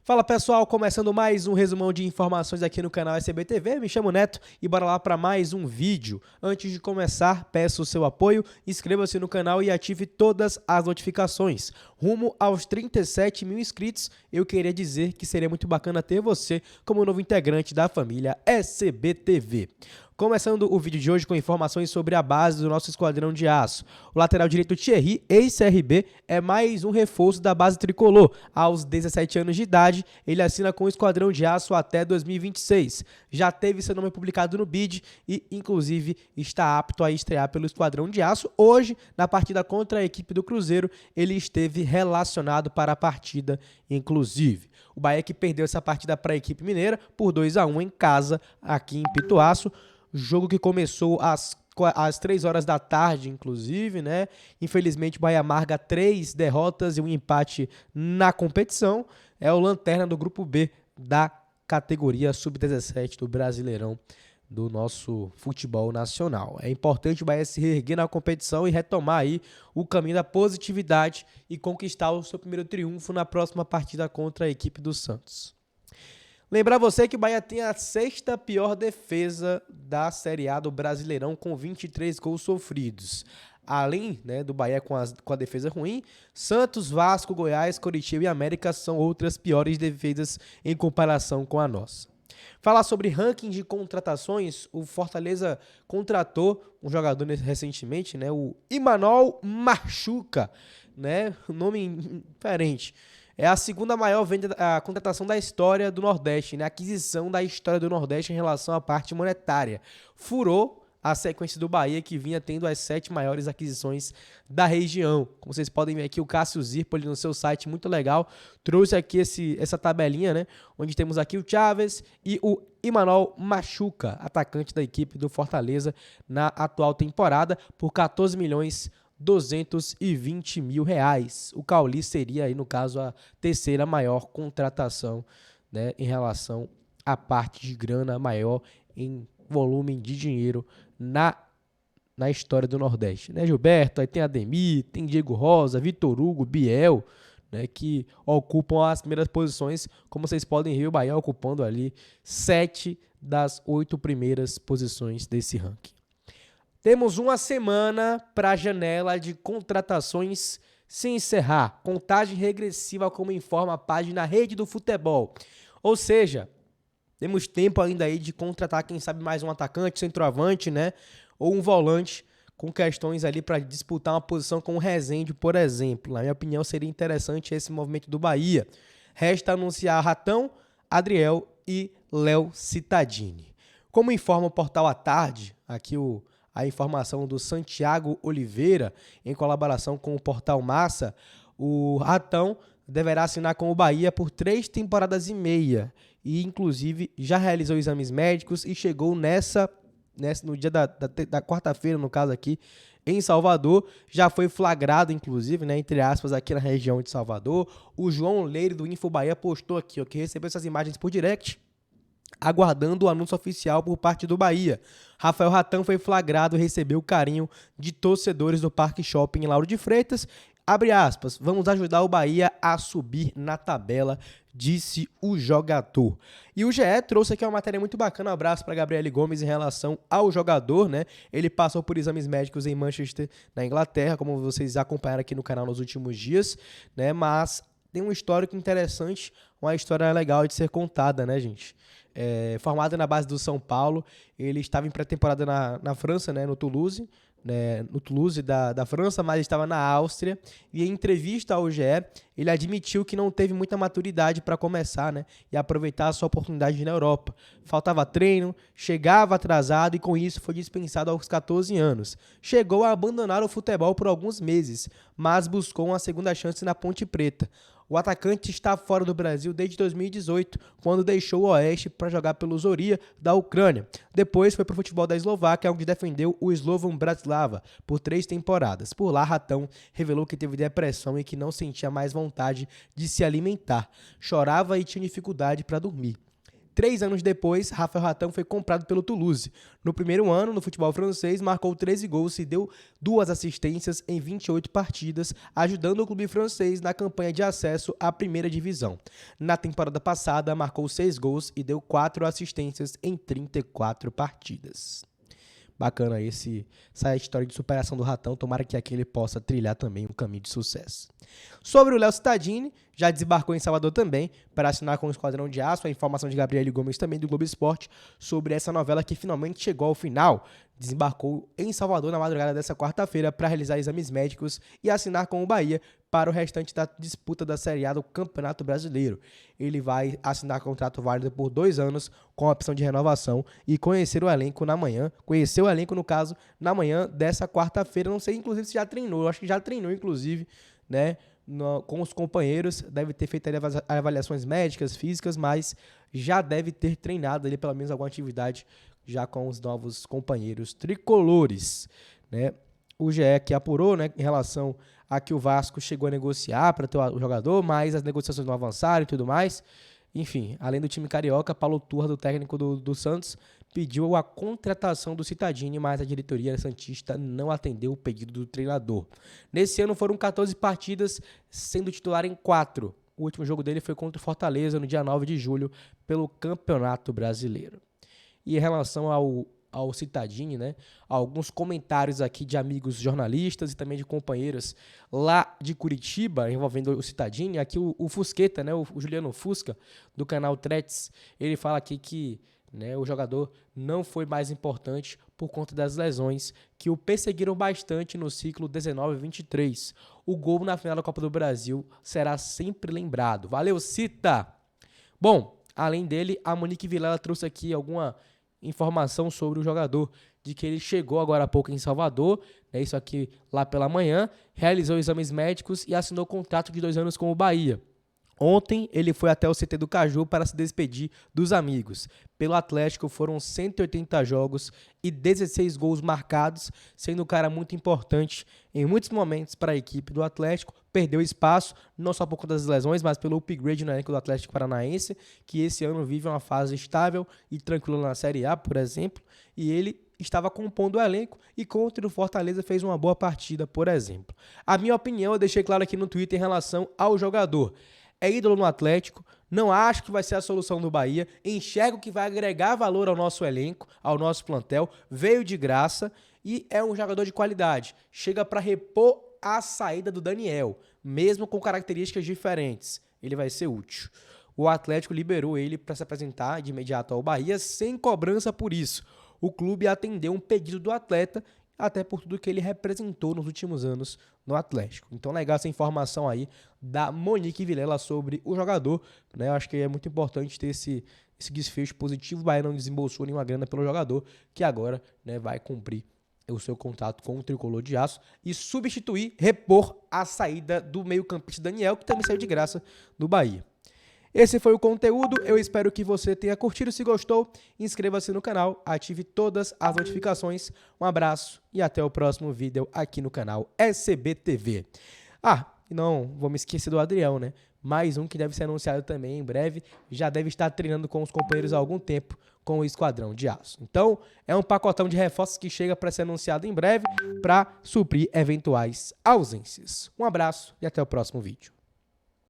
Fala pessoal, começando mais um resumão de informações aqui no canal SBTV, me chamo Neto e bora lá para mais um vídeo. Antes de começar, peço o seu apoio, inscreva-se no canal e ative todas as notificações. Rumo aos 37 mil inscritos, eu queria dizer que seria muito bacana ter você como novo integrante da família SBTV. Começando o vídeo de hoje com informações sobre a base do nosso esquadrão de aço. O lateral direito Thierry, ex-CRB, é mais um reforço da base tricolor. Aos 17 anos de idade, ele assina com o esquadrão de aço até 2026. Já teve seu nome publicado no BID e, inclusive, está apto a estrear pelo esquadrão de aço. Hoje, na partida contra a equipe do Cruzeiro, ele esteve relacionado para a partida, inclusive. O Bahia que perdeu essa partida para a equipe mineira por 2-1 em casa, aqui em Pituaço. Jogo que começou às 3 horas da tarde, inclusive, né? Infelizmente, o Bahia amarga 3 derrotas e um empate na competição. É o lanterna do grupo B da categoria Sub-17 do Brasileirão do nosso futebol nacional. É importante o Bahia se reerguer na competição e retomar aí o caminho da positividade e conquistar o seu primeiro triunfo na próxima partida contra a equipe do Santos. Lembrar você que o Bahia tem a 6ª pior defesa da Série A do Brasileirão, com 23 gols sofridos. Além, né, do Bahia com a defesa ruim, Santos, Vasco, Goiás, Coritiba e América são outras piores defesas em comparação com a nossa. Falar sobre ranking de contratações, o Fortaleza contratou um jogador recentemente, né, o Imanol Machuca, né, nome diferente. É a segunda maior a contratação da história do Nordeste, né? A aquisição da história do Nordeste em relação à parte monetária. Furou a sequência do Bahia, que vinha tendo as 7 maiores aquisições da região. Como vocês podem ver aqui, o Cássio Zirpoli no seu site, muito legal, trouxe aqui essa tabelinha, né? Onde temos aqui o Chaves e o Imanol Machuca, atacante da equipe do Fortaleza na atual temporada, por 14 milhões 220 mil reais. O Cauli seria aí, no caso, a 3ª maior contratação, né, em relação à parte de grana maior em volume de dinheiro na história do Nordeste, né, Gilberto? Aí tem Ademir, tem Diego Rosa, Vitor Hugo, Biel, né, que ocupam as primeiras posições. Como vocês podem ver, o Bahia ocupando ali 7 das 8 primeiras posições desse ranking. Temos uma semana para a janela de contratações se encerrar. Contagem regressiva, como informa a página Rede do Futebol. Ou seja, temos tempo ainda aí de contratar, quem sabe, mais um atacante, centroavante, né? Ou um volante, com questões ali para disputar uma posição com o Rezende, por exemplo. Na minha opinião, seria interessante esse movimento do Bahia. Resta anunciar Ratão, Adriel e Léo Cittadini. Como informa o portal à tarde, aqui a informação do Santiago Oliveira, em colaboração com o Portal Massa, o Ratão deverá assinar com o Bahia por 3 temporadas e meia. E, inclusive, já realizou exames médicos e chegou no dia da quarta-feira, no caso aqui, em Salvador. Já foi flagrado, inclusive, né, entre aspas, aqui na região de Salvador. O João Leire, do Info Bahia, postou aqui, ó, que recebeu essas imagens por direct, aguardando o anúncio oficial por parte do Bahia. Rafael Ratão foi flagrado e recebeu o carinho de torcedores do Parque Shopping em Lauro de Freitas. Abre aspas, vamos ajudar o Bahia a subir na tabela, disse o jogador. E o GE trouxe aqui uma matéria muito bacana, um abraço para Gabriele Gomes em relação ao jogador, né? Ele passou por exames médicos em Manchester, na Inglaterra, como vocês acompanharam aqui no canal nos últimos dias, né? Mas tem um histórico interessante, uma história legal de ser contada, né, gente? Formado na base do São Paulo, ele estava em pré-temporada na França, né, no Toulouse, da França, mas estava na Áustria. E em entrevista ao GE, ele admitiu que não teve muita maturidade para começar, né, e aproveitar a sua oportunidade na Europa. Faltava treino, chegava atrasado e com isso foi dispensado aos 14 anos. Chegou a abandonar o futebol por alguns meses, mas buscou uma segunda chance na Ponte Preta. O atacante está fora do Brasil desde 2018, quando deixou o Oeste para jogar pelo Zoria, da Ucrânia. Depois foi para o futebol da Eslováquia, onde defendeu o Slovan Bratislava por 3 temporadas. Por lá, Ratão revelou que teve depressão e que não sentia mais vontade de se alimentar. Chorava e tinha dificuldade para dormir. 3 anos depois, Rafael Ratão foi comprado pelo Toulouse. No primeiro ano, no futebol francês, marcou 13 gols e deu 2 assistências em 28 partidas, ajudando o clube francês na campanha de acesso à primeira divisão. Na temporada passada, marcou 6 gols e deu 4 assistências em 34 partidas. Bacana essa história de superação do Ratão, tomara que aqui ele possa trilhar também um caminho de sucesso. Sobre o Léo Cittadini, já desembarcou em Salvador também para assinar com o Esquadrão de Aço, a informação de Gabriele Gomes também do Globo Esporte sobre essa novela que finalmente chegou ao final. Desembarcou em Salvador na madrugada dessa quarta-feira para realizar exames médicos e assinar com o Bahia para o restante da disputa da Série A do Campeonato Brasileiro. Ele vai assinar contrato válido por 2 anos com a opção de renovação e conhecer o elenco na manhã, conheceu o elenco no caso, na manhã dessa quarta-feira, não sei inclusive se já treinou, eu acho que já treinou inclusive, né, com os companheiros, deve ter feito avaliações médicas, físicas, mas já deve ter treinado ali pelo menos alguma atividade já com os novos companheiros tricolores, né? O GE que apurou, né, em relação a que o Vasco chegou a negociar para ter o jogador, mas as negociações não avançaram e tudo mais. Enfim, além do time carioca, Paulo Turra, do técnico do Santos, pediu a contratação do Cittadini, mas a diretoria santista não atendeu o pedido do treinador. Nesse ano foram 14 partidas, sendo titular em 4. O último jogo dele foi contra o Fortaleza, no dia 9 de julho, pelo Campeonato Brasileiro. E em relação ao Cittadini, né? Alguns comentários aqui de amigos jornalistas e também de companheiros lá de Curitiba envolvendo o Cittadini. Aqui o Fusqueta, né? O Juliano Fusca, do canal Tretes, ele fala aqui que, né, o jogador não foi mais importante por conta das lesões que o perseguiram bastante no ciclo 19-23. O gol na final da Copa do Brasil será sempre lembrado. Valeu, Cita! Bom, além dele, a Monique Vilela trouxe aqui alguma informação sobre o jogador, de que ele chegou agora há pouco em Salvador, né, isso aqui lá pela manhã, realizou exames médicos e assinou contrato de 2 anos com o Bahia. Ontem ele foi até o CT do Caju para se despedir dos amigos. Pelo Atlético foram 180 jogos e 16 gols marcados, sendo um cara muito importante em muitos momentos para a equipe do Atlético. Perdeu espaço, não só por conta das lesões, mas pelo upgrade no elenco do Atlético Paranaense, que esse ano vive uma fase estável e tranquila na Série A, por exemplo, e ele estava compondo o elenco e contra o Fortaleza fez uma boa partida, por exemplo. A minha opinião eu deixei claro aqui no Twitter em relação ao jogador. É ídolo no Atlético, não acho que vai ser a solução do Bahia, enxergo que vai agregar valor ao nosso elenco, ao nosso plantel, veio de graça e é um jogador de qualidade. Chega para repor a saída do Daniel, mesmo com características diferentes. Ele vai ser útil. O Atlético liberou ele para se apresentar de imediato ao Bahia sem cobrança por isso. O clube atendeu um pedido do atleta, até por tudo que ele representou nos últimos anos no Atlético. Então, legal essa informação aí da Monique Vilela sobre o jogador, né? Eu acho que é muito importante ter esse desfecho positivo. O Bahia não desembolsou nenhuma grana pelo jogador, que agora, né, vai cumprir o seu contrato com o Tricolor de Aço e substituir, repor a saída do meio-campista Daniel, que também saiu de graça do Bahia. Esse foi o conteúdo, eu espero que você tenha curtido. Se gostou, inscreva-se no canal, ative todas as notificações. Um abraço e até o próximo vídeo aqui no canal SBTV. E não vou me esquecer do Adrião, né? Mais um que deve ser anunciado também em breve, já deve estar treinando com os companheiros há algum tempo com o Esquadrão de Aço. Então, é um pacotão de reforços que chega para ser anunciado em breve para suprir eventuais ausências. Um abraço e até o próximo vídeo.